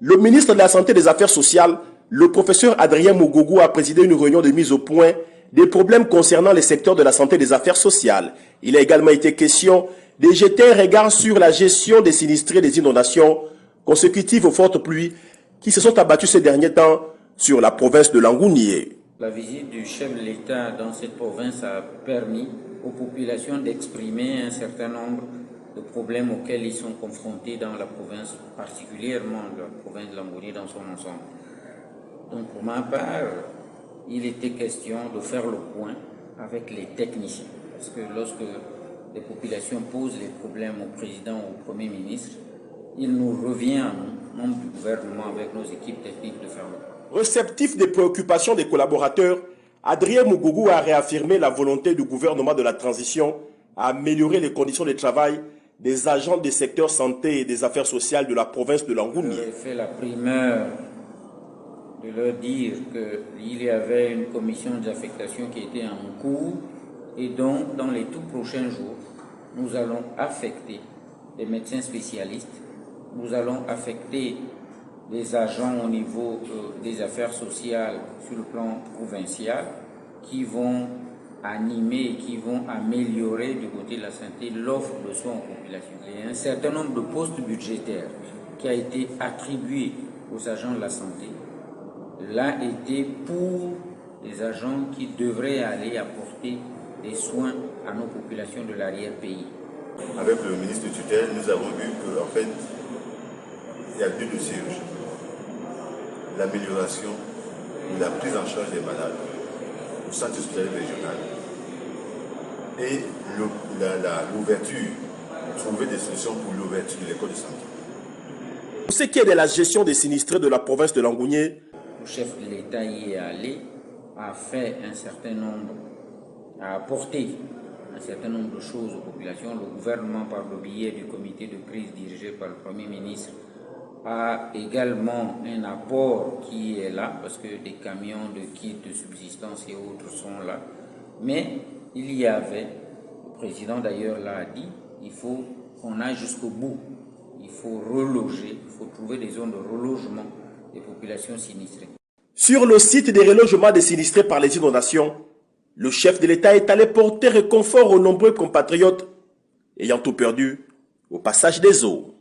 Le ministre de la Santé et des Affaires sociales, le professeur Adrien Mogogo, a présidé une réunion de mise au point des problèmes concernant les secteurs de la santé et des affaires sociales. Il a également été question de jeter un regard sur la gestion des sinistrés des inondations consécutives aux fortes pluies qui se sont abattues ces derniers temps sur la province de Langounié. La visite du chef de l'État dans cette province a permis aux populations d'exprimer un certain nombre de problèmes auxquels ils sont confrontés dans la province, particulièrement la province de Langounié dans son ensemble. Donc pour ma part, il était question de faire le point avec les techniciens. Parce que lorsque les populations posent les problèmes au président ou au premier ministre, il nous revient, à nous, membres du gouvernement, avec nos équipes techniques, de faire le point. Réceptif des préoccupations des collaborateurs, Adrien Mogogo a réaffirmé la volonté du gouvernement de la transition à améliorer les conditions de travail des agents des secteurs santé et des affaires sociales de la province de Langounié. J'ai fait la primeur de leur dire qu'il y avait une commission d'affectation qui était en cours et donc dans les tout prochains jours, nous allons affecter des médecins spécialistes, nous allons affecter des agents au niveau des affaires sociales sur le plan provincial qui vont animer, qui vont améliorer du côté de la santé l'offre de soins aux populations. Il y a un certain nombre de postes budgétaires qui a été attribué aux agents de la santé. Là était pour les agents qui devraient aller apporter des soins à nos populations de l'arrière-pays. Avec le ministre de tutelle, nous avons vu qu'en fait, il y a deux dossiers urgents. L'amélioration de la prise en charge des malades au centre hospitalier régional et l'ouverture, trouver des solutions pour l'ouverture de l'école de santé. Pour ce qui est de la gestion des sinistrés de la province de Langounié, le chef de l'État y est allé, a fait un certain nombre, a apporté un certain nombre de choses aux populations. Le gouvernement, par le biais du comité de crise dirigé par le Premier ministre, a également un apport qui est là, parce que des camions de kits de subsistance et autres sont là. Mais il y avait, le président d'ailleurs l'a dit, il faut qu'on aille jusqu'au bout. Il faut reloger, il faut trouver des zones de relogement des populations sinistrées. Sur le site des relogements des sinistrés par les inondations, le chef de l'État est allé porter réconfort aux nombreux compatriotes ayant tout perdu au passage des eaux.